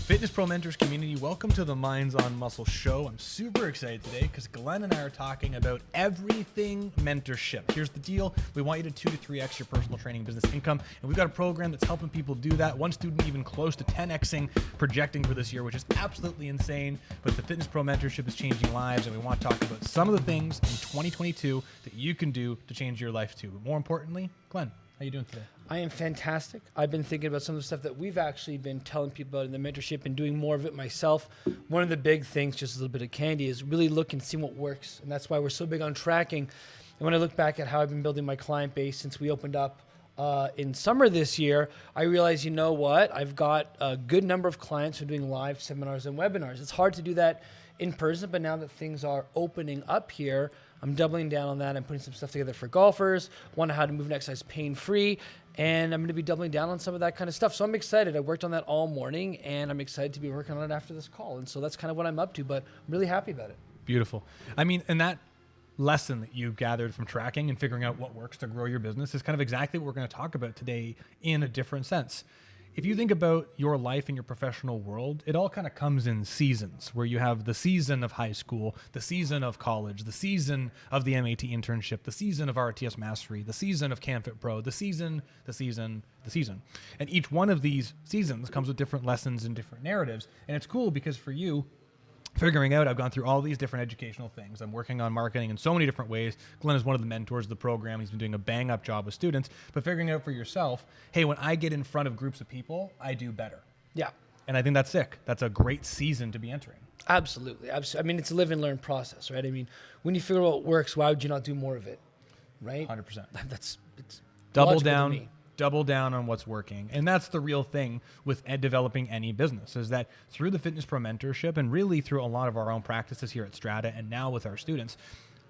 Fitness Pro Mentors community, welcome to the Minds on Muscle show. I'm super excited today because Glenn and I are talking about everything mentorship. Here's the deal. We want you to 2 to 3x your personal training business income. And we've got a program that's helping people do that. One student even close to 10xing projecting for this year, which is absolutely insane. But the Fitness Pro Mentorship is changing lives. And we want to talk about some of the things in 2022 that you can do to change your life too. But more importantly, Glenn, how are you doing today? I am fantastic. I've been thinking about some of the stuff that we've actually been telling people about in the mentorship and doing more of it myself. One of the big things, just a little bit of candy, is really look and see what works. And that's why we're so big on tracking. And when I look back at how I've been building my client base since we opened up in summer this year, I realized, you know what? I've got a good number of clients who are doing live seminars and webinars. It's hard to do that in person, but now that things are opening up here, I'm doubling down on that. I'm putting some stuff together for golfers, want how to move and exercise pain-free, and I'm going to be doubling down on some of that kind of stuff. So I'm excited. I worked on that all morning, and I'm excited to be working on it after this call. And so that's kind of what I'm up to, but I'm really happy about it. Beautiful. I mean, and that lesson that you gathered from tracking and figuring out what works to grow your business is kind of exactly what we're going to talk about today in a different sense. If you think about your life and your professional world, it all kind of comes in seasons, where you have the season of high school, the season of college, the season of the MAT internship, the season of RTS Mastery, the season of CamFit Pro, the season. And each one of these seasons comes with different lessons and different narratives. And it's cool because for you, figuring out, I've gone through all these different educational things. I'm working on marketing in so many different ways. Glenn is one of the mentors of the program. He's been doing a bang up job with students, but figuring out for yourself, hey, when I get in front of groups of people, I do better. Yeah. And I think that's sick. That's a great season to be entering. Absolutely. I mean, it's a live and learn process, right? I mean, when you figure out what works, why would you not do more of it? Right? 100%. It's Double down on what's working. And that's the real thing with developing any business, is that through the Fitness Pro Mentorship and really through a lot of our own practices here at Strata and now with our students,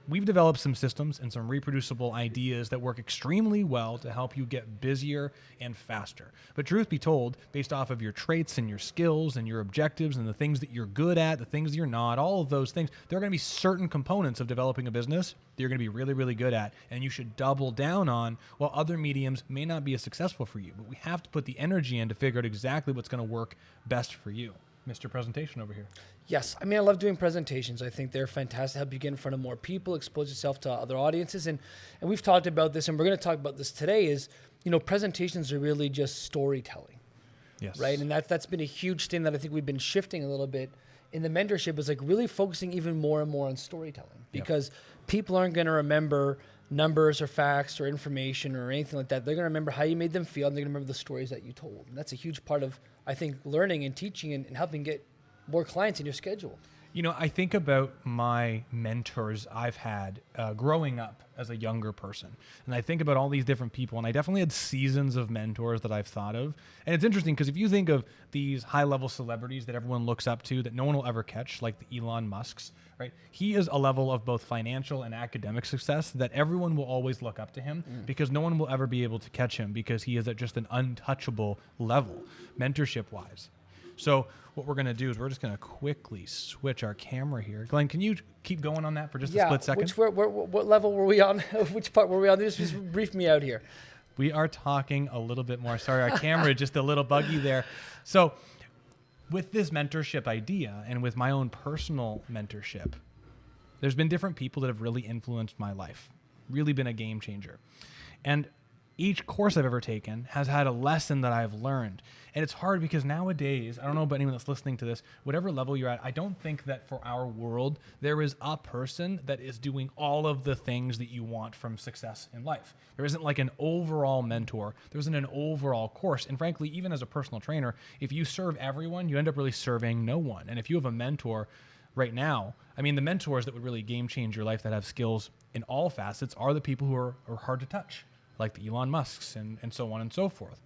we've developed some systems and some reproducible ideas that work extremely well to help you get busier and faster. But truth be told, based off of your traits and your skills and your objectives and the things that you're good at, the things you're not, all of those things, there are going to be certain components of developing a business that you're going to be really, really good at, and you should double down on, while other mediums may not be as successful for you. But we have to put the energy in to figure out exactly what's going to work best for you. Mr. Presentation over here. Yes. I mean, I love doing presentations. I think they're fantastic. Help you get in front of more people, expose yourself to other audiences. And we've talked about this, and we're going to talk about this today is, you know, presentations are really just storytelling. Yes. Right. And that's been a huge thing that I think we've been shifting a little bit in the mentorship, is like really focusing even more and more on storytelling, because people aren't going to remember numbers or facts or information or anything like that. They're going to remember how you made them feel, and they're going to remember the stories that you told. And that's a huge part of, I think, learning and teaching and helping get more clients in your schedule. You know, I think about my mentors I've had growing up as a younger person. And I think about all these different people, and I definitely had seasons of mentors that I've thought of. And it's interesting because if you think of these high-level celebrities that everyone looks up to that no one will ever catch, like the Elon Musks, right? He is a level of both financial and academic success that everyone will always look up to him because no one will ever be able to catch him because he is at just an untouchable level, mentorship-wise. So what we're going to do is we're just going to quickly switch our camera here. Glenn, can you keep going on that for just a split second? What level were we on? Which part were we on? Just brief me out here. We are talking a little bit more. Sorry, our camera just a little buggy there. So with this mentorship idea and with my own personal mentorship, there's been different people that have really influenced my life, really been a game changer. And each course I've ever taken has had a lesson that I've learned. And it's hard because nowadays, I don't know about anyone that's listening to this, whatever level you're at, I don't think that for our world, there is a person that is doing all of the things that you want from success in life. There isn't like an overall mentor. There isn't an overall course. And frankly, even as a personal trainer, if you serve everyone, you end up really serving no one. And if you have a mentor right now, I mean, the mentors that would really game change your life that have skills in all facets are the people who are hard to touch, like the Elon Musks and so on and so forth.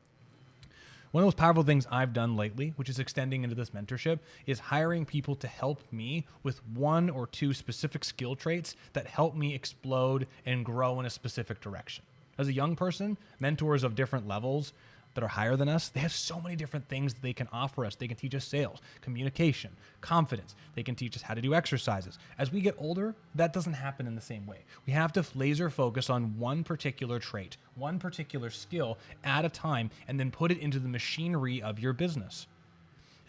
One of those powerful things I've done lately, which is extending into this mentorship, is hiring people to help me with 1 or 2 specific skill traits that help me explode and grow in a specific direction. As a young person, mentors of different levels that are higher than us, they have so many different things that they can offer us. They can teach us sales, communication, confidence. They can teach us how to do exercises. As we get older, that doesn't happen in the same way. We have to laser focus on one particular trait, one particular skill at a time, and then put it into the machinery of your business.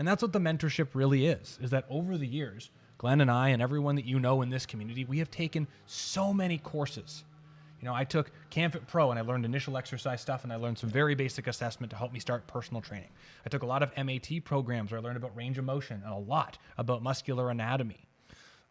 And that's what the mentorship really is that over the years, Glenn and I and everyone that you know in this community, we have taken so many courses. You know, I took CamFit Pro and I learned initial exercise stuff and I learned some very basic assessment to help me start personal training. I took a lot of MAT programs where I learned about range of motion and a lot about muscular anatomy.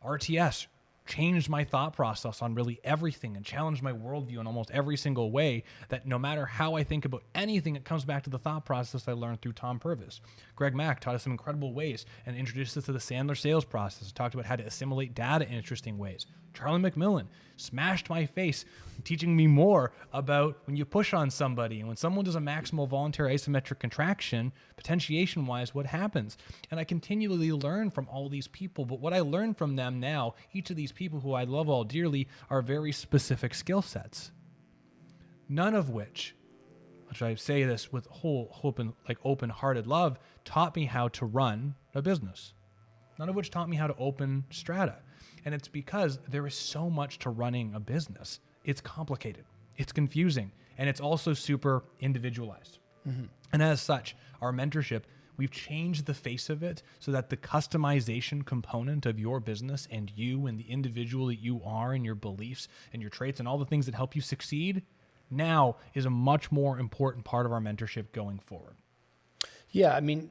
RTS changed my thought process on really everything and challenged my worldview in almost every single way, that no matter how I think about anything, it comes back to the thought process I learned through Tom Purvis. Greg Mack taught us some incredible ways and introduced us to the Sandler sales process, talked about how to assimilate data in interesting ways. Charlie McMillan smashed my face, teaching me more about when you push on somebody and when someone does a maximal voluntary isometric contraction, potentiation-wise, what happens. And I continually learn from all these people, but what I learn from them now, each of these people who I love all dearly, are very specific skill sets. None of which I say this with whole open-hearted love, taught me how to run a business. None of which taught me how to open strata. And it's because there is so much to running a business. It's complicated, it's confusing, and it's also super individualized. Mm-hmm. And as such, our mentorship, we've changed the face of it so that the customization component of your business and you and the individual that you are and your beliefs and your traits and all the things that help you succeed now is a much more important part of our mentorship going forward. Yeah, I mean,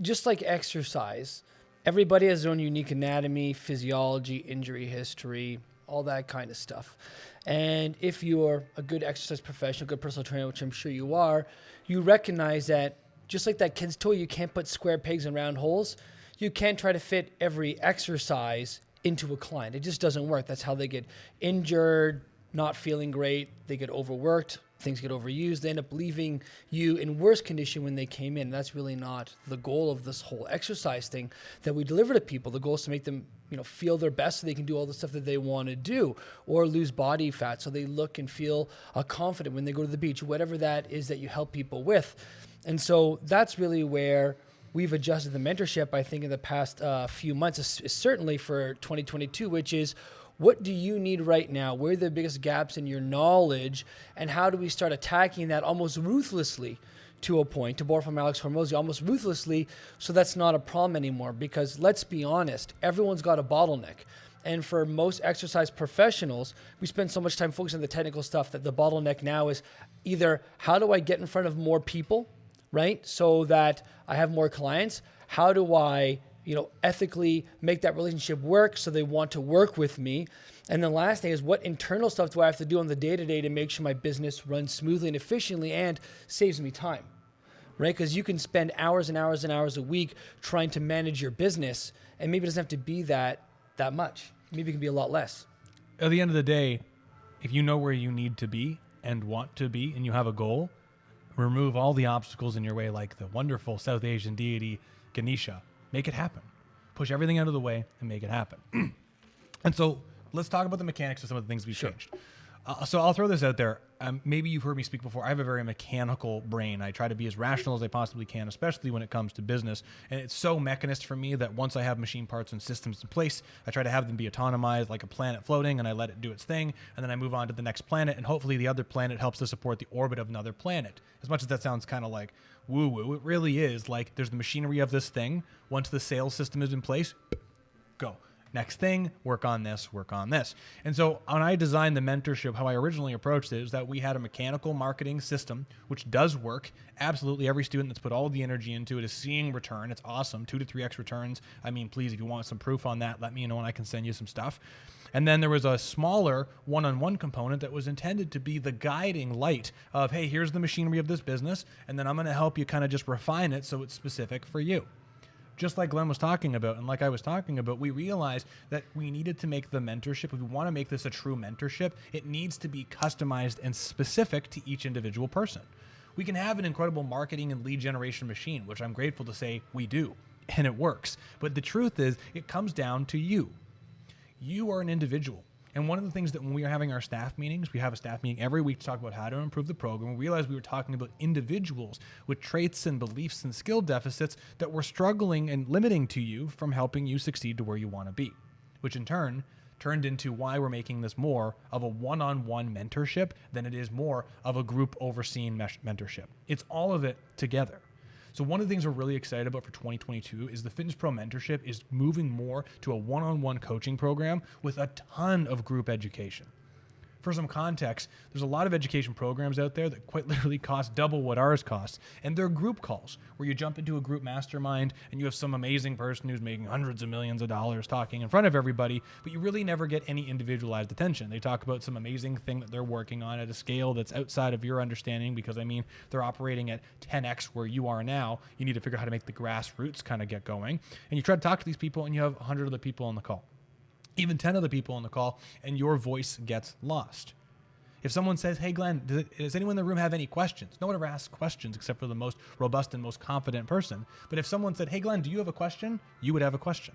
just like exercise, everybody has their own unique anatomy, physiology, injury history, all that kind of stuff. And if you're a good exercise professional, good personal trainer, which I'm sure you are, you recognize that just like that kid's toy, you can't put square pegs in round holes. You can't try to fit every exercise into a client. It just doesn't work. That's how they get injured, not feeling great. They get overworked. Things get overused. They end up leaving you in worse condition when they came in. That's really not the goal of this whole exercise thing that we deliver to people. The goal is to make them, feel their best so they can do all the stuff that they want to do, or lose body fat so they look and feel confident when they go to the beach, whatever that is that you help people with. And so that's really where we've adjusted the mentorship, I think, in the past few months, certainly for 2022, which is, what do you need right now? Where are the biggest gaps in your knowledge? And how do we start attacking that almost ruthlessly to a point, to borrow from Alex Hormozy, almost ruthlessly, so that's not a problem anymore? Because let's be honest, everyone's got a bottleneck. And for most exercise professionals, we spend so much time focusing on the technical stuff that the bottleneck now is either how do I get in front of more people, right? So that I have more clients. How do I ethically make that relationship work so they want to work with me? And the last thing is, what internal stuff do I have to do on the day-to-day to make sure my business runs smoothly and efficiently and saves me time, right? Because you can spend hours and hours and hours a week trying to manage your business, and maybe it doesn't have to be that much. Maybe it can be a lot less. At the end of the day, if you know where you need to be and want to be and you have a goal, remove all the obstacles in your way, like the wonderful South Asian deity Ganesha. Make it happen. Push everything out of the way and make it happen. And so let's talk about the mechanics of some of the things we've changed. So I'll throw this out there. Maybe you've heard me speak before. I have a very mechanical brain. I try to be as rational as I possibly can, especially when it comes to business. And it's so mechanist for me that once I have machine parts and systems in place, I try to have them be autonomized like a planet floating, and I let it do its thing. And then I move on to the next planet, and hopefully the other planet helps to support the orbit of another planet. As much as that sounds kind of like woo-woo, it really is like there's the machinery of this thing. Once the sales system is in place, go. Next thing, work on this, work on this. And so when I designed the mentorship, how I originally approached it is that we had a mechanical marketing system, which does work. Absolutely every student that's put all the energy into it is seeing return. It's awesome, 2 to 3x returns. I mean, please, if you want some proof on that, let me know and I can send you some stuff. And then there was a smaller one-on-one component that was intended to be the guiding light of, hey, here's the machinery of this business, and then I'm going to help you kind of just refine it so it's specific for you. Just like Glenn was talking about, and like I was talking about, we realized that we needed to make the mentorship, if we want to make this a true mentorship, it needs to be customized and specific to each individual person. We can have an incredible marketing and lead generation machine, which I'm grateful to say we do, and it works. But the truth is, it comes down to you. You are an individual. And one of the things that when we are having our staff meetings, we have a staff meeting every week to talk about how to improve the program. We realized we were talking about individuals with traits and beliefs and skill deficits that were struggling and limiting to you from helping you succeed to where you want to be, which in turn turned into why we're making this more of a one-on-one mentorship than it is more of a group overseen mentorship. It's all of it together. So one of the things we're really excited about for 2022 is the Fitness Pro Mentorship is moving more to a one-on-one coaching program with a ton of group education. For some context, there's a lot of education programs out there that quite literally cost double what ours costs. And they're group calls where you jump into a group mastermind and you have some amazing person who's making hundreds of millions of dollars talking in front of everybody, but you really never get any individualized attention. They talk about some amazing thing that they're working on at a scale that's outside of your understanding, because I mean, they're operating at 10x where you are now. You need to figure out how to make the grassroots kind of get going. And you try to talk to these people and you have 100 other people on the call. Even 10 other people on the call, and your voice gets lost. If someone says, hey, Glenn, does anyone in the room have any questions? No one ever asks questions except for the most robust and most confident person. But if someone said, hey, Glenn, do you have a question? You would have a question.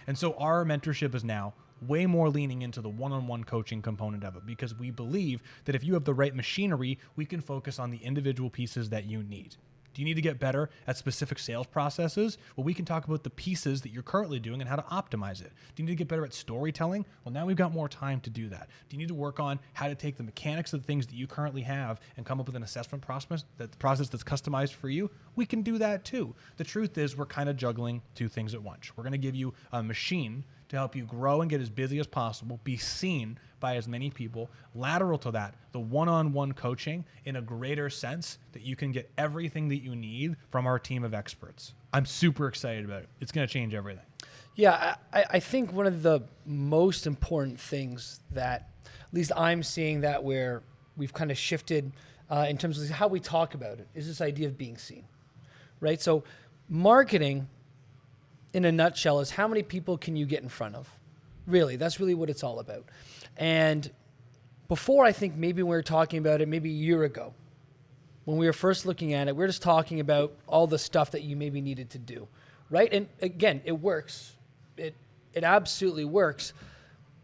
And so our mentorship is now way more leaning into the one-on-one coaching component of it, because we believe that if you have the right machinery, we can focus on the individual pieces that you need. Do you need to get better at specific sales processes? Well, we can talk about the pieces that you're currently doing and how to optimize it. Do you need to get better at storytelling? Well, now we've got more time to do that. Do you need to work on how to take the mechanics of the things that you currently have and come up with an assessment process that's customized for you? We can do that too. The truth is we're kind of juggling two things at once. We're going to give you a machine to help you grow and get as busy as possible, be seen by as many people. Lateral to that, the one-on-one coaching in a greater sense that you can get everything that you need from our team of experts. I'm super excited about it. It's going to change everything. Yeah, I think one of the most important things that, at least I'm seeing that where we've kind of shifted in terms of how we talk about it, is this idea of being seen, right? So marketing, in a nutshell, is how many people can you get in front of? Really, that's really what it's all about. And before, I think maybe we were talking about it maybe a year ago, when we were first looking at it, we were just talking about all the stuff that you maybe needed to do, right? And again, it works. It absolutely works.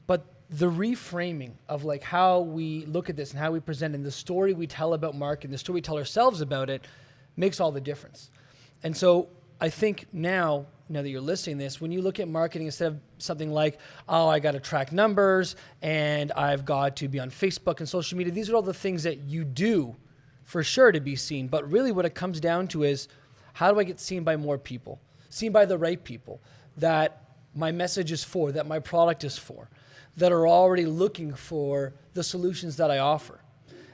But the reframing of like how we look at this and how we present and the story we tell about marketing, the story we tell ourselves about it, makes all the difference. And so I think now that you're listening to this, when you look at marketing, instead of something like, oh, I got to track numbers and I've got to be on Facebook and social media, these are all the things that you do for sure to be seen. But really what it comes down to is, how do I get seen by more people, seen by the right people that my message is for, that my product is for, that are already looking for the solutions that I offer?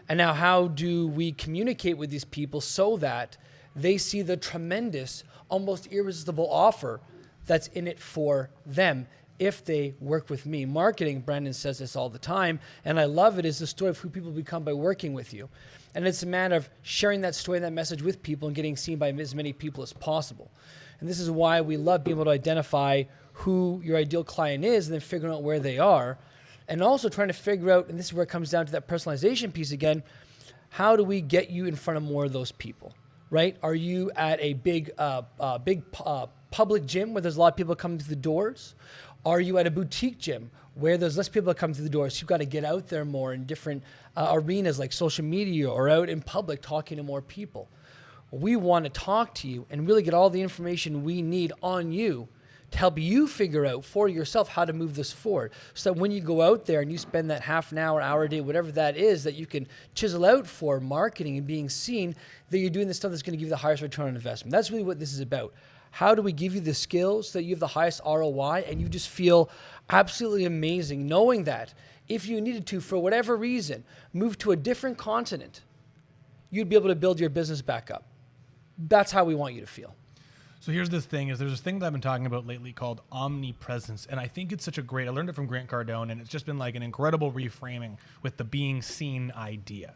And now how do we communicate with these people so that they see the tremendous, almost irresistible offer that's in it for them if they work with me? Marketing, Brandon says this all the time, and I love it, is the story of who people become by working with you. And it's a matter of sharing that story, that message with people and getting seen by as many people as possible. And this is why we love being able to identify who your ideal client is and then figuring out where they are. And also trying to figure out, and this is where it comes down to that personalization piece again, how do we get you in front of more of those people? Right? Are you at a big public gym where there's a lot of people coming to the doors? Are you at a boutique gym where there's less people that come to the doors? So you've got to get out there more in different arenas like social media or out in public talking to more people. We want to talk to you and really get all the information we need on you to help you figure out for yourself how to move this forward, so that when you go out there and you spend that half an hour, hour a day, whatever that is, that you can chisel out for marketing and being seen, that you're doing the stuff that's going to give you the highest return on investment. That's really what this is about. How do we give you the skills so that you have the highest ROI and you just feel absolutely amazing knowing that if you needed to, for whatever reason, move to a different continent, you'd be able to build your business back up. That's how we want you to feel. So here's this thing, there's this thing that I've been talking about lately called Omnipresence. And I think it's I learned it from Grant Cardone, and it's just been like an incredible reframing with the being seen idea.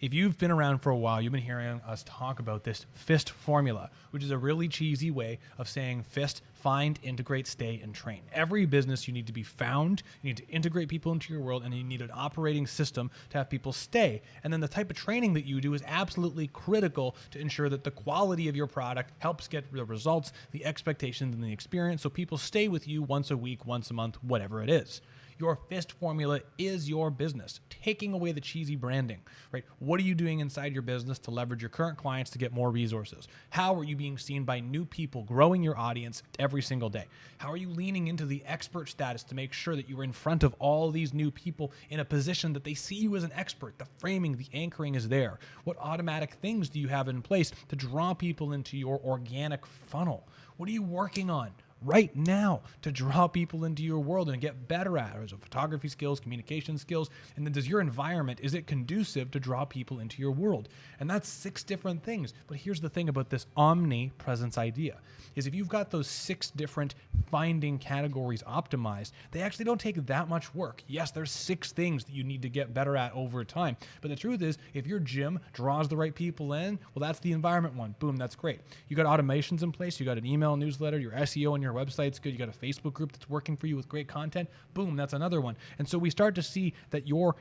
If you've been around for a while, you've been hearing us talk about this FIST formula, which is a really cheesy way of saying FIST, find, integrate, stay, and train. Every business, you need to be found, you need to integrate people into your world, and you need an operating system to have people stay. And then the type of training that you do is absolutely critical to ensure that the quality of your product helps get the results, the expectations, and the experience, so people stay with you once a week, once a month, whatever it is. Your FIST formula is your business, taking away the cheesy branding, right? What are you doing inside your business to leverage your current clients to get more resources? How are you being seen by new people, growing your audience every single day? How are you leaning into the expert status to make sure that you're in front of all these new people in a position that they see you as an expert? The framing, the anchoring is there. What automatic things do you have in place to draw people into your organic funnel? What are you working on right now to draw people into your world and get better at? Is it photography skills, communication skills? And then does your environment, is it conducive to draw people into your world? And that's 6 different things. But here's the thing about this omnipresence idea, is if you've got those 6 different finding categories optimized, they actually don't take that much work. Yes, there's 6 things that you need to get better at over time. But the truth is, if your gym draws the right people in, well, that's the environment one. Boom, that's great. You got automations in place. You got an email newsletter. Your SEO and your website's good. You got a Facebook group that's working for you with great content. Boom, that's another one. And so we start to see that your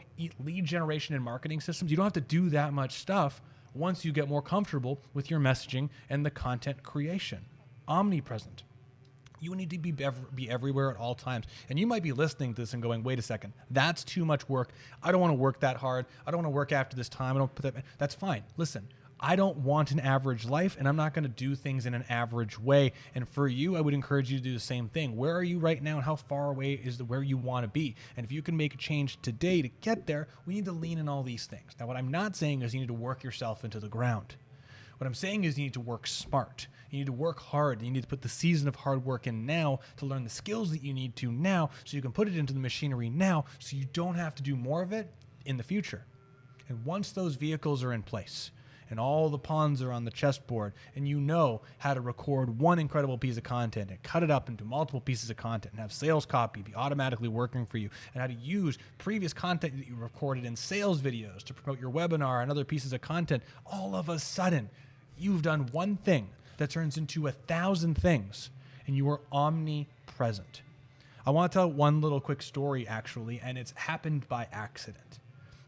lead generation and marketing systems, you don't have to do that much stuff once you get more comfortable with your messaging and the content creation. Omnipresent. You need to be everywhere at all times. And you might be listening to this and going, wait a second, that's too much work. I don't want to work that hard. I don't want to work after this time. I don't put that. That's fine. Listen, I don't want an average life, and I'm not going to do things in an average way. And for you, I would encourage you to do the same thing. Where are you right now, and how far away is where you want to be? And if you can make a change today to get there, we need to lean in all these things. Now, what I'm not saying is you need to work yourself into the ground. What I'm saying is you need to work smart. You need to work hard. You need to put the season of hard work in now to learn the skills that you need to now so you can put it into the machinery now so you don't have to do more of it in the future. And once those vehicles are in place and all the pawns are on the chessboard and you know how to record one incredible piece of content and cut it up into multiple pieces of content and have sales copy be automatically working for you, and how to use previous content that you recorded in sales videos to promote your webinar and other pieces of content, all of a sudden you've done one thing that turns into 1,000 things, and you are omnipresent. I want to tell one little quick story, actually, and it's happened by accident.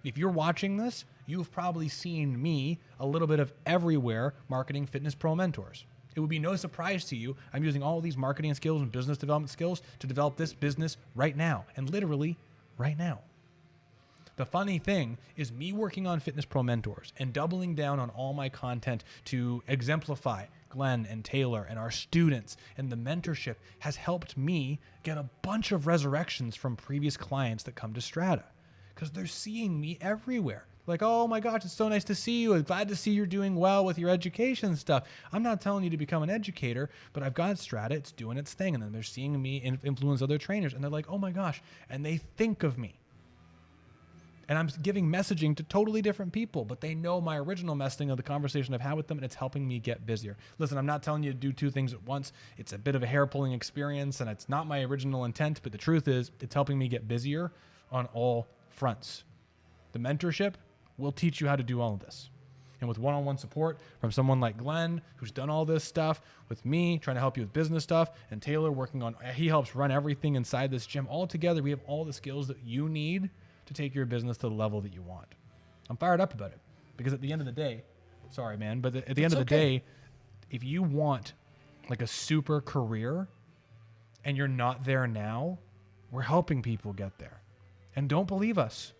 If you're watching this, you've probably seen me a little bit of everywhere marketing Fitness Pro Mentors. It would be no surprise to you, I'm using all these marketing skills and business development skills to develop this business right now, and literally right now. The funny thing is me working on Fitness Pro Mentors and doubling down on all my content to exemplify Glenn and Taylor and our students and the mentorship has helped me get a bunch of resurrections from previous clients that come to Strata because they're seeing me everywhere. Like, oh my gosh, it's so nice to see you. I'm glad to see you're doing well with your education stuff. I'm not telling you to become an educator, but I've got Strata. It's doing its thing. And then they're seeing me influence other trainers. And they're like, oh my gosh. And they think of me. And I'm giving messaging to totally different people, but they know my original messaging of the conversation I've had with them, and it's helping me get busier. Listen, I'm not telling you to do 2 things at once. It's a bit of a hair-pulling experience, and it's not my original intent, but the truth is it's helping me get busier on all fronts. The mentorship will teach you how to do all of this. And with one-on-one support from someone like Glenn, who's done all this stuff, with me trying to help you with business stuff, and Taylor working on, he helps run everything inside this gym. All together, we have all the skills that you need to take your business to the level that you want. I'm fired up about it because at the end of the day, sorry, man, but at the end of the day, if you want like a super career and you're not there now, we're helping people get there. And don't believe us.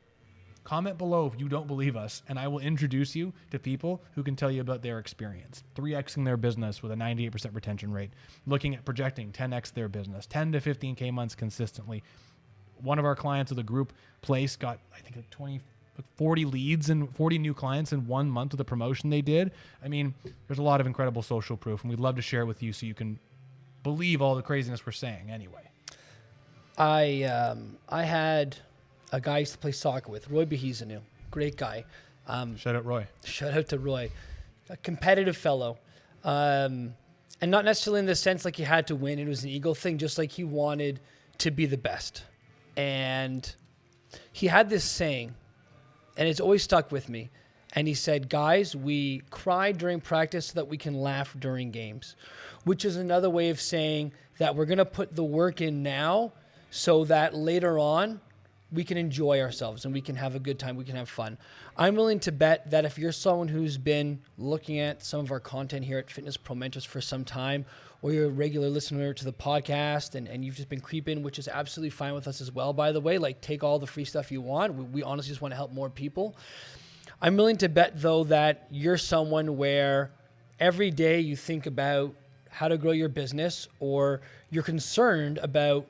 Comment below if you don't believe us, and I will introduce you to people who can tell you about their experience. 3xing their business with a 98% retention rate, looking at projecting 10x their business, 10 to 15K months consistently. One of our clients of the group place got, I think, like 40 leads and 40 new clients in 1 month of the promotion they did. I mean, there's a lot of incredible social proof, and we'd love to share it with you so you can believe all the craziness we're saying anyway. I had a guy I used to play soccer with, Roy Behizanu, great guy. Shout out Roy. Shout out to Roy. A competitive fellow. And not necessarily in the sense like he had to win. It was an ego thing, just like he wanted to be the best. And he had this saying, and it's always stuck with me. And he said, guys, we cry during practice so that we can laugh during games, which is another way of saying that we're going to put the work in now so that later on we can enjoy ourselves and we can have a good time, we can have fun. I'm willing to bet that if you're someone who's been looking at some of our content here at Fitness Pro Mentors for some time, or you're a regular listener to the podcast and you've just been creeping, which is absolutely fine with us as well, by the way, like take all the free stuff you want. We honestly just want to help more people. I'm willing to bet though that you're someone where every day you think about how to grow your business, or you're concerned about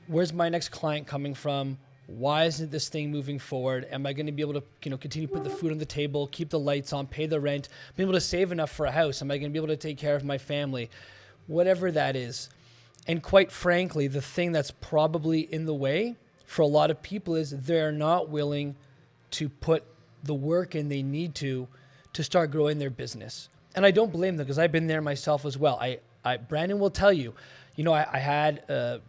where's my next client coming from? Why isn't this thing moving forward? Am I going to be able to, continue to put the food on the table, keep the lights on, pay the rent, be able to save enough for a house? Am I going to be able to take care of my family? Whatever that is. And quite frankly, the thing that's probably in the way for a lot of people is they're not willing to put the work in they need to start growing their business. And I don't blame them, because I've been there myself as well. Brandon will tell you, I had a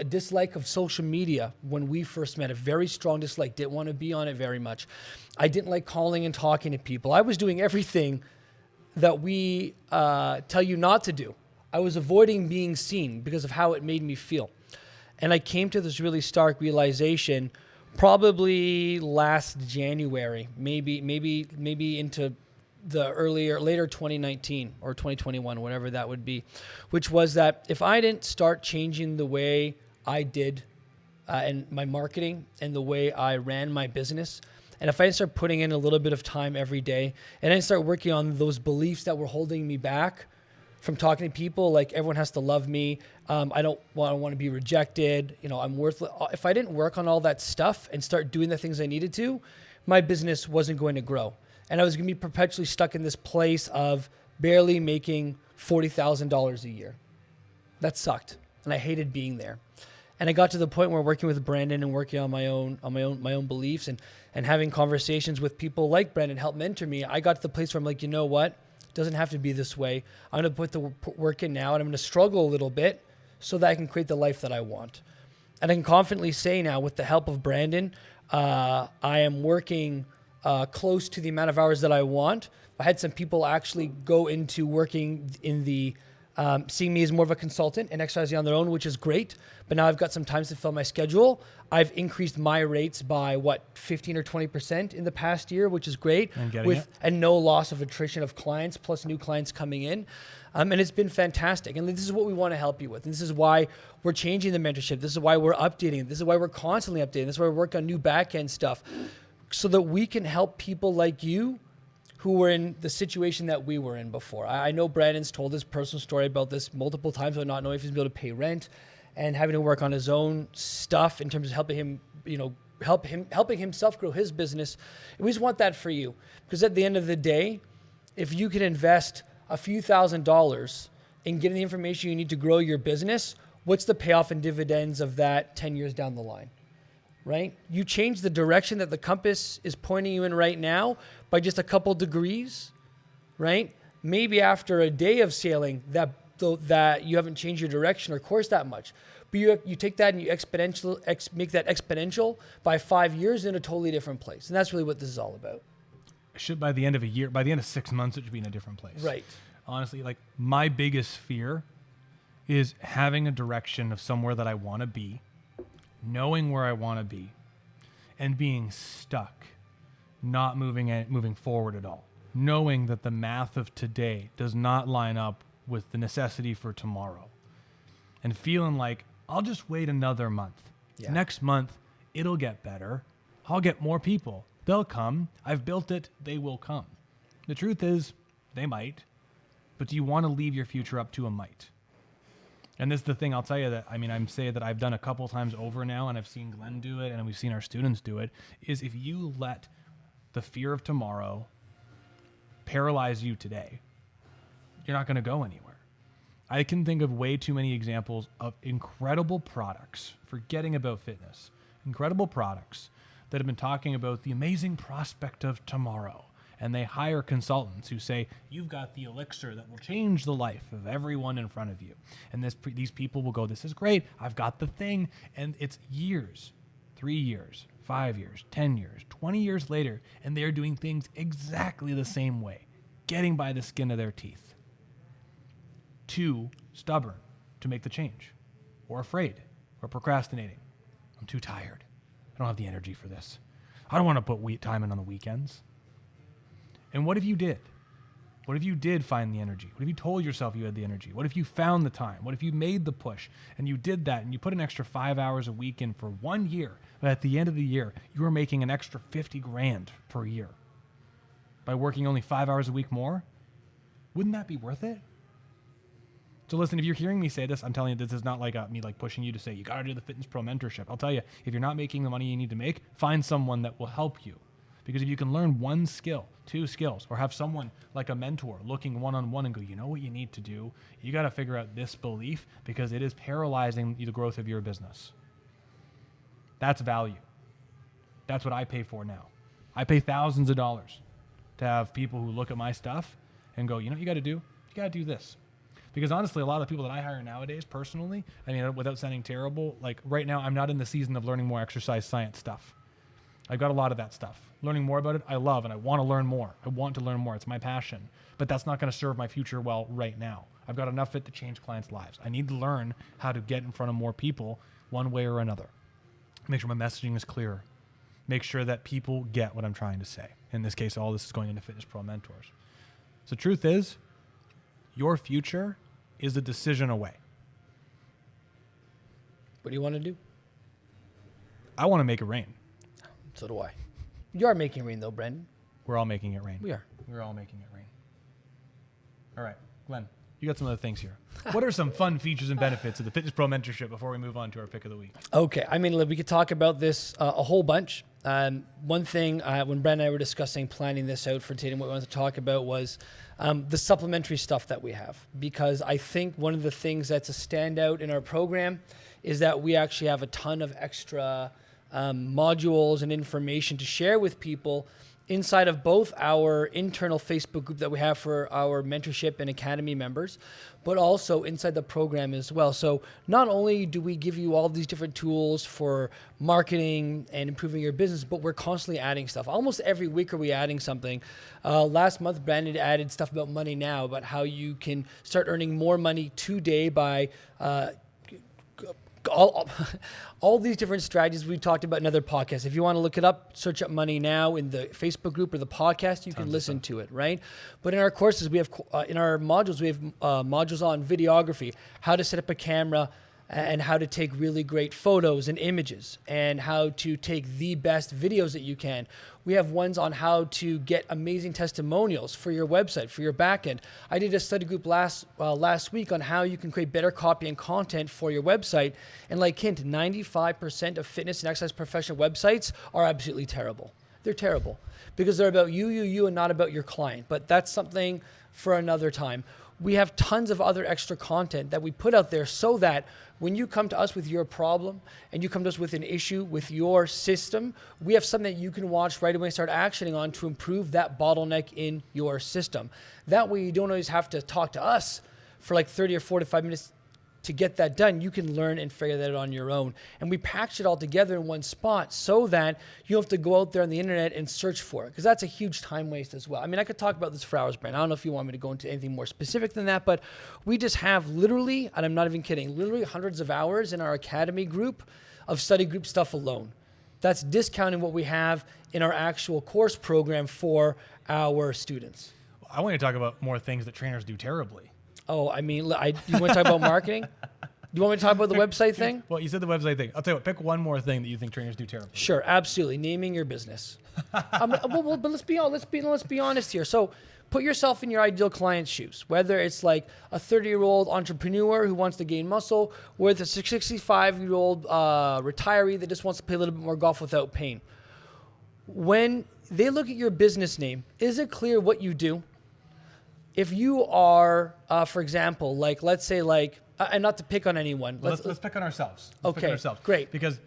dislike of social media when we first met, a very strong dislike, didn't want to be on it very much. I didn't like calling and talking to people. I was doing everything that we tell you not to do. I was avoiding being seen because of how it made me feel. And I came to this really stark realization probably last January, maybe into the later 2019 or 2021, whatever that would be, which was that if I didn't start changing the way I did and my marketing and the way I ran my business, and if I didn't start putting in a little bit of time every day, and I didn't start working on those beliefs that were holding me back from talking to people, like everyone has to love me, I don't want to be rejected, I'm worthless. If I didn't work on all that stuff and start doing the things I needed to, my business wasn't going to grow. And I was going to be perpetually stuck in this place of barely making $40,000 a year. That sucked, and I hated being there. And I got to the point where working with Brandon and working on my own beliefs and having conversations with people like Brandon help mentor me. I got to the place where I'm like, you know what? It doesn't have to be this way. I'm going to put the work in now, and I'm going to struggle a little bit so that I can create the life that I want. And I can confidently say now, with the help of Brandon, I am working close to the amount of hours that I want. I had some people actually go into working in the, seeing me as more of a consultant and exercising on their own, which is great. But now I've got some time to fill my schedule. I've increased my rates by 15 or 20% in the past year, which is great. And no loss of attrition of clients, plus new clients coming in. And it's been fantastic. And this is what we want to help you with. And this is why we're changing the mentorship. This is why we're updating it. This is why we're constantly updating. This is why we work on new back-end stuff, so that we can help people like you who were in the situation that we were in before. I know Brandon's told his personal story about this multiple times about not knowing if he's going to be able to pay rent and having to work on his own stuff in terms of helping him, helping himself grow his business. And we just want that for you, because at the end of the day, if you can invest a few $1,000s in getting the information you need to grow your business, what's the payoff and dividends of that 10 years down the line? Right? You change the direction that the compass is pointing you in right now by just a couple degrees, right? Maybe after a day of sailing that you haven't changed your direction or course that much. But you take that and you make that exponential by 5 years in a totally different place. And that's really what this is all about. By the end of a year, by the end of 6 months, it should be in a different place. Right. Honestly, like my biggest fear is having a direction of somewhere that I want to be, knowing where I want to be, and being stuck, not moving forward at all. Knowing that the math of today does not line up with the necessity for tomorrow. And feeling like, I'll just wait another month. Yeah. Next month, it'll get better. I'll get more people. They'll come. I've built it. They will come. The truth is, they might. But do you want to leave your future up to a might? And this is the thing I'll tell you that, I'm saying that I've done a couple times over now, and I've seen Glenn do it, and we've seen our students do it, is if you let the fear of tomorrow paralyze you today, you're not going to go anywhere. I can think of way too many examples of incredible products, forgetting about fitness, incredible products that have been talking about the amazing prospect of tomorrow. And they hire consultants who say, you've got the elixir that will change the life of everyone in front of you. And these people will go, this is great. I've got the thing. And it's years, 3 years, 5 years, 10 years, 20 years later, and they're doing things exactly the same way, getting by the skin of their teeth. Too stubborn to make the change, or afraid, or procrastinating. I'm too tired. I don't have the energy for this. I don't want to put time in on the weekends. And what if you did? What if you did find the energy? What if you told yourself you had the energy? What if you found the time? What if you made the push and you did that and you put an extra 5 hours a week in for 1 year, but at the end of the year, you were making an extra 50 grand per year by working only 5 hours a week more? Wouldn't that be worth it? So listen, if you're hearing me say this, I'm telling you, this is not like me like pushing you to say, you got to do the Fitness Pro mentorship. I'll tell you, if you're not making the money you need to make, find someone that will help you. Because if you can learn 1 skill, 2 skills, or have someone like a mentor looking one-on-one and go, you know what you need to do? You got to figure out this belief because it is paralyzing the growth of your business. That's value. That's what I pay for now. I pay thousands of dollars to have people who look at my stuff and go, you know what you got to do? You got to do this. Because honestly, a lot of the people that I hire nowadays, personally, I mean, without sounding terrible, like right now, I'm not in the season of learning more exercise science stuff. I've got a lot of that stuff. Learning more about it, I love, and I want to learn more. I want to learn more. It's my passion. But that's not going to serve my future well right now. I've got enough of it to change clients' lives. I need to learn how to get in front of more people one way or another. Make sure my messaging is clearer. Make sure that people get what I'm trying to say. In this case, all this is going into Fitness Pro Mentors. So truth is, your future is a decision away. What do you want to do? I want to make it rain. So do I. You are making it rain, though, Brendan. We're all making it rain. We are. We're all making it rain. All right, Glenn, you got some other things here. What are some fun features and benefits of the Fitness Pro Mentorship before we move on to our pick of the week? Okay. I mean, we could talk about this a whole bunch. One thing, when Brendan and I were discussing planning this out for today, and what we wanted to talk about was the supplementary stuff that we have. Because I think one of the things that's a standout in our program is that we actually have a ton of extra modules and information to share with people inside of both our internal Facebook group that we have for our mentorship and academy members, but also inside the program as well. So not only do we give you all these different tools for marketing and improving your business, but we're constantly adding stuff. Almost every week are we adding something. Last month, Brandon added stuff about money now, about how you can start earning more money today by all these different strategies we've talked about in other podcasts. If you want to look it up, search up Money Now in the Facebook group or the podcast, you can listen to it, right? But in our courses, we have, in our modules, we have modules on videography, how to set up a camera and how to take really great photos and images and how to take the best videos that you can. We have ones on how to get amazing testimonials for your website, for your backend. I did a study group last week on how you can create better copy and content for your website. And like hint, 95% of fitness and exercise professional websites are absolutely terrible. They're terrible because they're about you, and not about your client. But that's something for another time. We have tons of other extra content that we put out there so that when you come to us with your problem and you come to us with an issue with your system, we have something that you can watch right away and start actioning on to improve that bottleneck in your system. That way you don't always have to talk to us for like 30 or 45 minutes to get that done. You can learn and figure that out on your own. And we package it all together in one spot so that you don't have to go out there on the internet and search for it, because that's a huge time waste as well. I mean, I could talk about this for hours, Brent. I don't know if you want me to go into anything more specific than that, but we just have literally, and I'm not even kidding, literally hundreds of hours in our academy group of study group stuff alone. That's discounting what we have in our actual course program for our students. I want to talk about more things that trainers do terribly. Oh, I mean, you want to talk about marketing? Do you want me to talk about the website thing? Well, you said the website thing. I'll tell you what, pick one more thing that you think trainers do terribly. Sure, absolutely. Naming your business. But let's be honest here. So put yourself in your ideal client's shoes, whether it's like a 30-year-old entrepreneur who wants to gain muscle, or it's a 65-year-old retiree that just wants to play a little bit more golf without pain. When they look at your business name, is it clear what you do? If you are, for example, like, let's say like, and not to pick on anyone. Well, let's pick on ourselves. Let's pick on ourselves. Great. Because,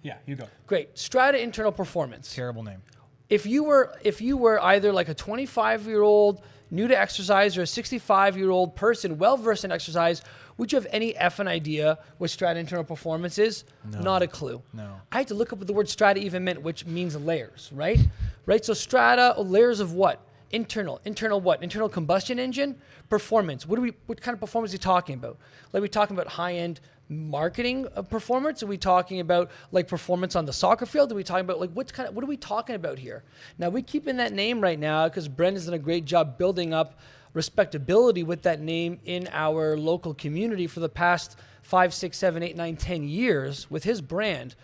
yeah, you go. Great. Strata Internal Performance. Terrible name. If you were either like a 25-year-old new to exercise or a 65-year-old person well-versed in exercise, would you have any effing idea what Strata Internal Performance is? No. Not a clue. No. I had to look up what the word strata even meant, which means layers, right? Right? So strata, layers of what? Internal what? Internal combustion engine? Performance. What kind of performance are you talking about? Like, we're talking about high-end marketing performance? Are we talking about like performance on the soccer field? Are we talking about like what are we talking about here? Now we keep in that name right now because Brendan's done a great job building up respectability with that name in our local community for the past 5, 6, 7, 8, 9, 10 years with his brand.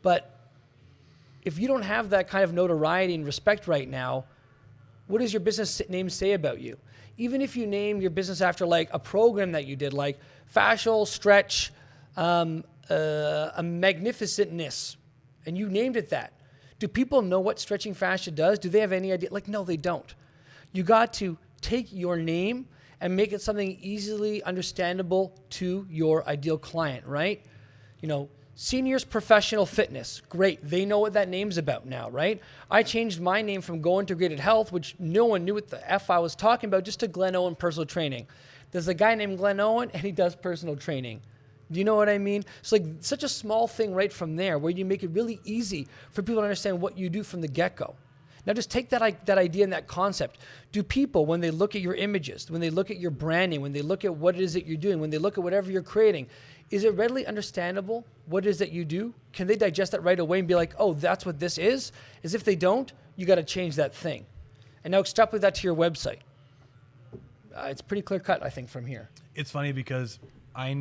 But if you don't have that kind of notoriety and respect right now, what does your business name say about you? Even if you name your business after like a program that you did, like fascial stretch, a magnificentness, and you named it that. Do people know what stretching fascia does? Do they have any idea? Like, no, they don't. You got to take your name and make it something easily understandable to your ideal client, right? You know, Seniors Professional Fitness. Great. They know what that name's about now, right? I changed my name from Go Integrated Health, which no one knew what the F I was talking about, just to Glenn Owen Personal Training. There's a guy named Glenn Owen, and he does personal training. Do you know what I mean? It's like such a small thing right from there where you make it really easy for people to understand what you do from the get-go. Now just take that idea and that concept. Do people, when they look at your images, when they look at your branding, when they look at what it is that you're doing, when they look at whatever you're creating, is it readily understandable what it is that you do? Can they digest that right away and be like, oh, that's what this is? As if they don't, you got to change that thing. And now extrapolate that to your website. It's pretty clear cut, I think, from here. It's funny because I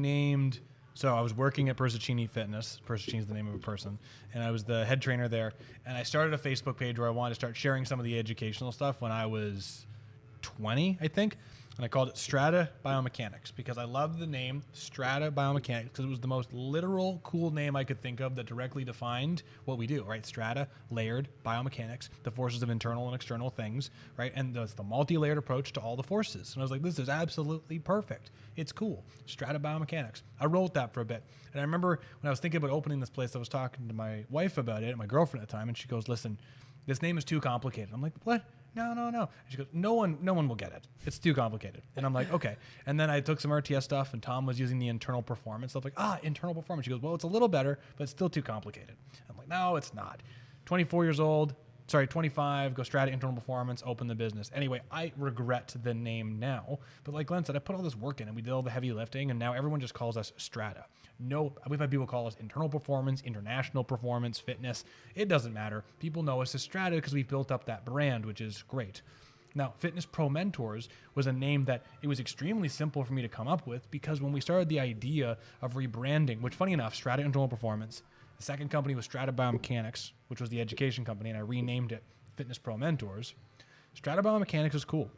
was working at Persicini Fitness. Persicini is the name of a person. And I was the head trainer there. And I started a Facebook page where I wanted to start sharing some of the educational stuff when I was 20, I think. And I called it Strata Biomechanics because I loved the name Strata Biomechanics because it was the most literal, cool name I could think of that directly defined what we do, right? Strata, layered, biomechanics, the forces of internal and external things, right? And that's the multi-layered approach to all the forces. And I was like, this is absolutely perfect. It's cool. Strata Biomechanics. I wrote that for a bit. And I remember when I was thinking about opening this place, I was talking to my wife about it, my girlfriend at the time, and she goes, listen, this name is too complicated. I'm like, what? No. And she goes, no one will get it. It's too complicated. And I'm like, okay. And then I took some RTS stuff and Tom was using the internal performance. So I'm like, internal performance. She goes, well, it's a little better, but it's still too complicated. I'm like, no, it's not. 25, go Strata internal performance, open the business. Anyway, I regret the name now. But like Glenn said, I put all this work in and we did all the heavy lifting and now everyone just calls us Strata. No, we've had people call us internal performance, international performance, fitness. It doesn't matter. People know us as Strata because we've built up that brand, which is great. Now, Fitness Pro Mentors was a name that it was extremely simple for me to come up with because when we started the idea of rebranding, which funny enough, Strata Internal Performance, the second company was Strata Biomechanics, which was the education company, and I renamed it Fitness Pro Mentors. Strata Biomechanics is cool.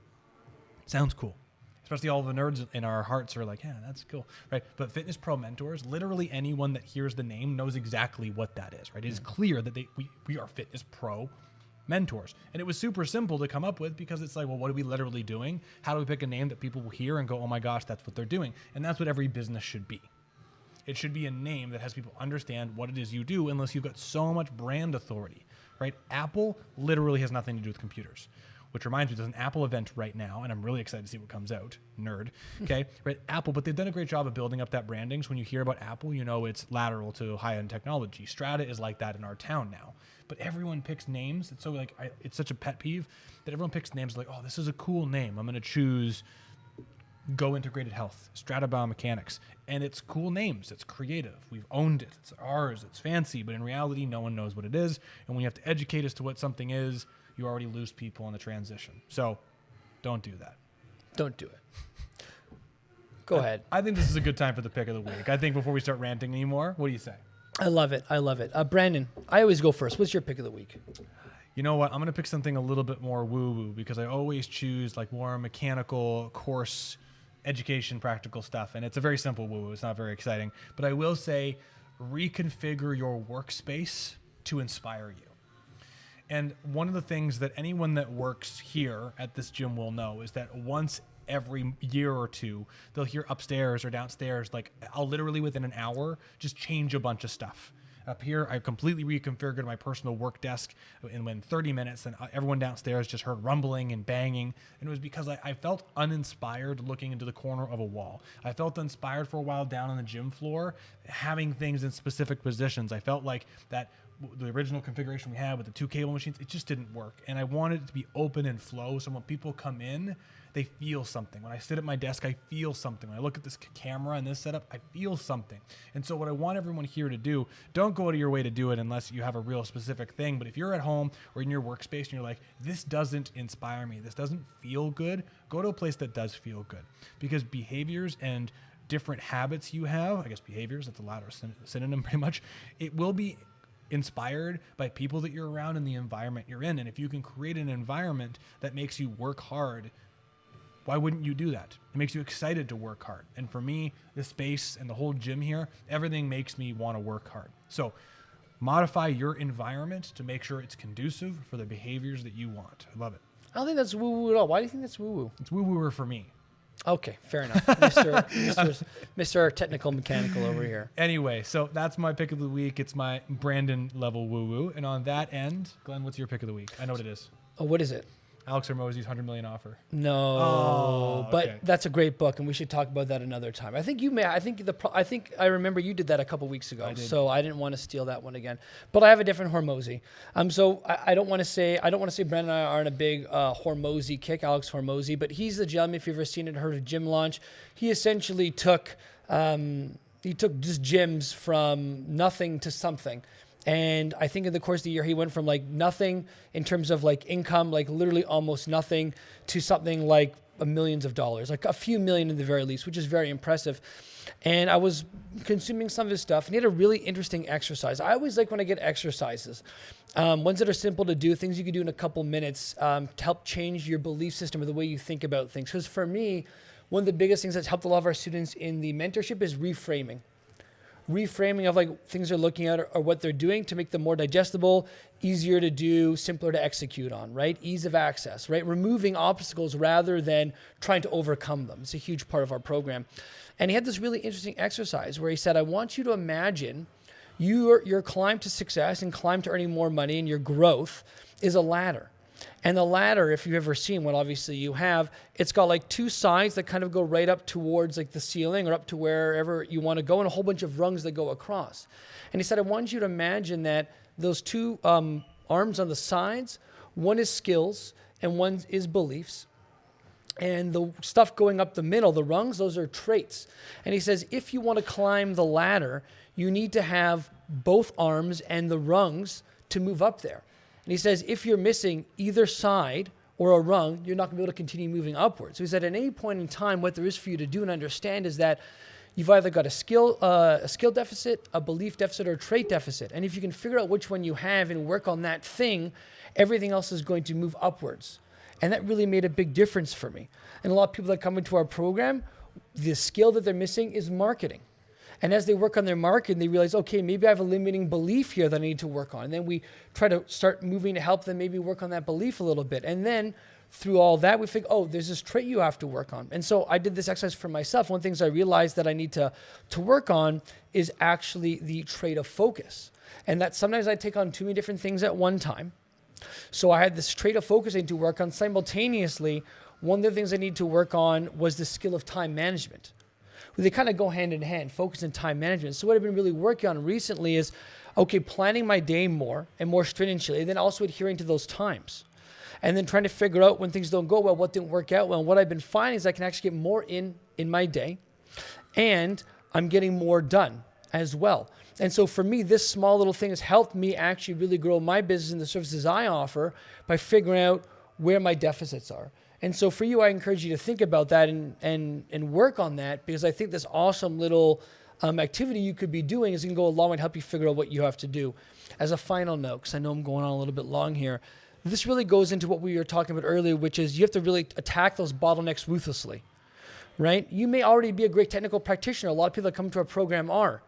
Sounds cool. Especially all the nerds in our hearts are like, yeah, that's cool, right? But Fitness Pro Mentors, literally anyone that hears the name knows exactly what that is, right? It is clear that we are Fitness Pro Mentors. And it was super simple to come up with because it's like, well, what are we literally doing? How do we pick a name that people will hear and go, oh my gosh, that's what they're doing? And that's what every business should be. It should be a name that has people understand what it is you do unless you've got so much brand authority, right? Apple literally has nothing to do with computers, which reminds me, there's an Apple event right now, and I'm really excited to see what comes out. Nerd, okay? Right, Apple, but they've done a great job of building up that branding. So when you hear about Apple, you know it's lateral to high-end technology. Strata is like that in our town now. But everyone picks names. It's so it's such a pet peeve that everyone picks names like, oh, this is a cool name. I'm going to choose Go Integrated Health, Strata Biomechanics. And it's cool names. It's creative. We've owned it. It's ours. It's fancy. But in reality, no one knows what it is. And when you have to educate us to what something is, you already lose people in the transition. So don't do that. Don't do it. Go ahead. I think this is a good time for the pick of the week. I think before we start ranting anymore, what do you say? I love it. Brandon, I always go first. What's your pick of the week? You know what? I'm going to pick something a little bit more woo-woo because I always choose like more mechanical course education, practical stuff. And it's a very simple woo-woo. It's not very exciting. But I will say reconfigure your workspace to inspire you. And one of the things that anyone that works here at this gym will know is that once every year or two, they'll hear upstairs or downstairs, like I'll literally within an hour just change a bunch of stuff. Up here, I completely reconfigured my personal work desk in 30 minutes, and everyone downstairs just heard rumbling and banging. And it was because I felt uninspired looking into the corner of a wall. I felt inspired for a while down on the gym floor, having things in specific positions. I felt like that the original configuration we had with the 2 cable machines, it just didn't work. And I wanted it to be open and flow. So when people come in, they feel something. When I sit at my desk, I feel something. When I look at this camera and this setup, I feel something. And so what I want everyone here to do, don't go out of your way to do it unless you have a real specific thing. But if you're at home or in your workspace and you're like, this doesn't inspire me, this doesn't feel good, go to a place that does feel good. Because behaviors and different habits you have, I guess behaviors, that's a latter synonym pretty much, it will be inspired by people that you're around and the environment you're in. And if you can create an environment that makes you work hard, why wouldn't you do that? It makes you excited to work hard. And for me, the space and the whole gym here, everything makes me want to work hard. So modify your environment to make sure it's conducive for the behaviors that you want. I love it. I don't think that's woo-woo at all. Why do you think that's woo-woo? It's woo-wooer for me. Okay, fair enough. Mr. Technical Mechanical over here. Anyway, so that's my pick of the week. It's my Brandon level woo-woo. And on that end, Glenn, what's your pick of the week? I know what it is. Oh, what is it? Alex Hormozy's 100 Million Offer. No, okay. But that's a great book, and we should talk about that another time. I think you may. I think I remember you did that a couple weeks ago, so I didn't want to steal that one again. But I have a different Hormozy. So I don't want to say Brandon and I are on a big Hormozy kick, Alex Hormozy, but he's the gentleman. If you've ever seen it, heard of Gym Launch, he essentially took just gyms from nothing to something. And I think in the course of the year, he went from like nothing in terms of like income, like literally almost nothing, to something like millions of dollars, like a few million in the very least, which is very impressive. And I was consuming some of his stuff, and he had a really interesting exercise. I always like when I get exercises, ones that are simple to do, things you can do in a couple minutes to help change your belief system or the way you think about things. Because for me, one of the biggest things that's helped a lot of our students in the mentorship is reframing of like things they're looking at or what they're doing to make them more digestible, easier to do, simpler to execute on, right? Ease of access, right? Removing obstacles rather than trying to overcome them. It's a huge part of our program. And he had this really interesting exercise where he said, I want you to imagine your climb to success and climb to earning more money and your growth is a ladder. And the ladder, if you've ever seen one, obviously you have, it's got like two sides that kind of go right up towards like the ceiling or up to wherever you want to go, and a whole bunch of rungs that go across. And he said, I want you to imagine that those two arms on the sides, one is skills and one is beliefs. And the stuff going up the middle, the rungs, those are traits. And he says, if you want to climb the ladder, you need to have both arms and the rungs to move up there. And he says, if you're missing either side or a rung, you're not going to be able to continue moving upwards. So he said, at any point in time, what there is for you to do and understand is that you've either got a skill deficit, a belief deficit, or a trait deficit. And if you can figure out which one you have and work on that thing, everything else is going to move upwards. And that really made a big difference for me. And a lot of people that come into our program, the skill that they're missing is marketing. And as they work on their market, they realize, okay, maybe I have a limiting belief here that I need to work on. And then we try to start moving to help them maybe work on that belief a little bit. And then through all that, we think, oh, there's this trait you have to work on. And so I did this exercise for myself. One of the things I realized that I need to work on is actually the trait of focus. And that sometimes I take on too many different things at one time. So I had this trait of focus I need to work on. Simultaneously, one of the things I need to work on was the skill of time management. They kind of go hand in hand, focus and time management. So what I've been really working on recently is, okay, planning my day more and more stringently, and then also adhering to those times. And then trying to figure out when things don't go well, what didn't work out well. And what I've been finding is I can actually get more in my day, and I'm getting more done as well. And so for me, this small little thing has helped me actually really grow my business and the services I offer by figuring out where my deficits are. And so for you, I encourage you to think about that and work on that, because I think this awesome little activity you could be doing is going to go a long way to help you figure out what you have to do. As a final note, because I know I'm going on a little bit long here, this really goes into what we were talking about earlier, which is you have to really attack those bottlenecks ruthlessly, right? You may already be a great technical practitioner. A lot of people that come to our program are,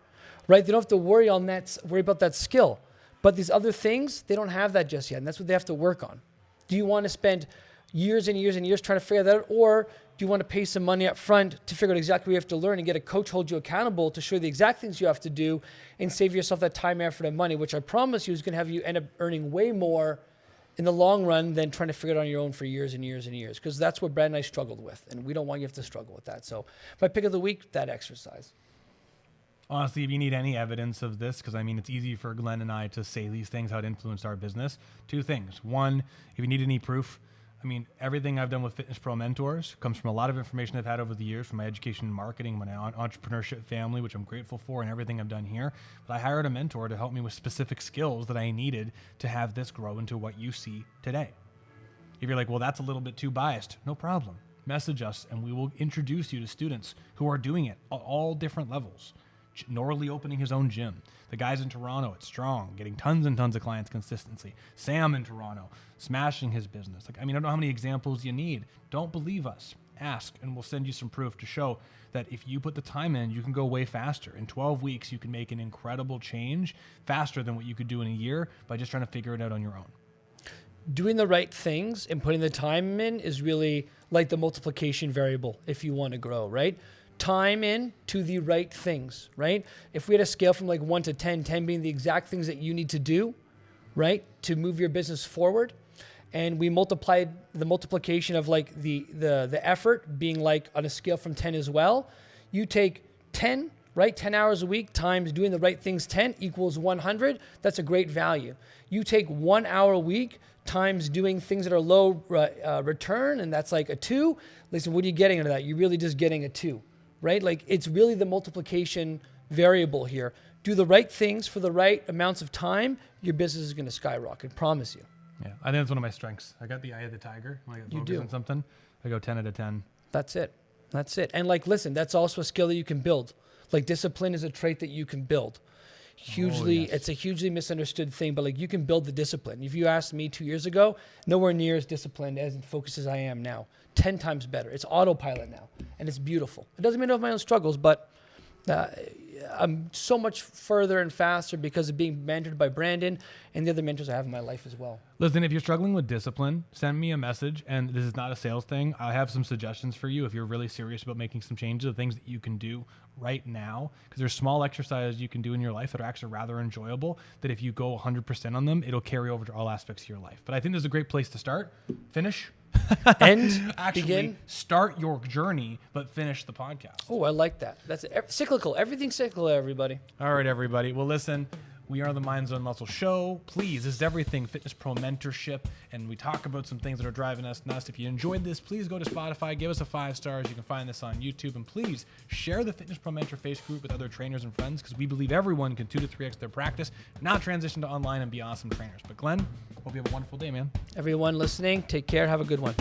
right? They don't have to worry about that skill. But these other things, they don't have that just yet, and that's what they have to work on. Do you want to spend years and years and years trying to figure that out, or do you want to pay some money up front to figure out exactly what you have to learn and get a coach hold you accountable to show you the exact things you have to do and save yourself that time, effort, and money, which I promise you is going to have you end up earning way more in the long run than trying to figure it out on your own for years and years and years, because that's what Brad and I struggled with, and we don't want you to have to struggle with that. So my pick of the week, that exercise. Honestly, if you need any evidence of this, because I mean, it's easy for Glenn and I to say these things, how it influenced our business. Two things. One, if you need any proof, I mean, everything I've done with Fitness Pro Mentors comes from a lot of information I've had over the years from my education and marketing, my entrepreneurship family, which I'm grateful for, and everything I've done here. But I hired a mentor to help me with specific skills that I needed to have this grow into what you see today. If you're like, well, that's a little bit too biased, no problem. Message us and we will introduce you to students who are doing it at all different levels. Norley opening his own gym. The guys in Toronto at Strong, getting tons and tons of clients consistently. Sam in Toronto, smashing his business. Like, I mean, I don't know how many examples you need. Don't believe us. Ask, and we'll send you some proof to show that if you put the time in, you can go way faster. In 12 weeks, you can make an incredible change faster than what you could do in a year by just trying to figure it out on your own. Doing the right things and putting the time in is really like the multiplication variable if you want to grow, right? Time in to the right things, right? If we had a scale from like 1 to 10, 10 being the exact things that you need to do, right, to move your business forward, and we multiplied the multiplication of like the effort being like on a scale from 10 as well, you take 10, right, 10 hours a week times doing the right things 10 equals 100. That's a great value. You take 1 hour a week times doing things that are low return, and that's like a 2. Listen, what are you getting out of that? You're really just getting a 2. Right? Like it's really the multiplication variable here. Do the right things for the right amounts of time, your business is going to skyrocket, promise you. Yeah, I think that's one of my strengths. I got the eye of the tiger. When I get focused on something, I go 10 out of 10. That's it. That's it. And like, listen, that's also a skill that you can build. Like discipline is a trait that you can build. It's a hugely misunderstood thing, but like you can build the discipline. If you asked me 2 years ago, nowhere near as disciplined as focused as I am now. 10 times better. It's autopilot now, and it's beautiful. It doesn't mean I don't have my own struggles, but I'm so much further and faster because of being mentored by Brandon and the other mentors I have in my life as well. Listen, if you're struggling with discipline, send me a message. And this is not a sales thing. I have some suggestions for you if you're really serious about making some changes, the things that you can do right now. Because there's small exercises you can do in your life that are actually rather enjoyable, that if you go 100% on them, it'll carry over to all aspects of your life. But I think this is a great place to start. Finish. And actually begin. Start your journey, but finish the podcast. Oh, I like that. That's cyclical. Everything's cyclical, everybody. All right, everybody. Well, listen, we are the Mind Zone Muscle Show. Please, this is everything Fitness Pro Mentorship, and we talk about some things that are driving us nuts. If you enjoyed this, please go to Spotify, give us a 5 stars. You can find this on YouTube, and please share the Fitness Pro Mentor face group with other trainers and friends, because we believe everyone can 2 to 3x their practice, now transition to online and be awesome trainers. But Glenn, hope you have a wonderful day, man. Everyone listening, take care. Have a good one.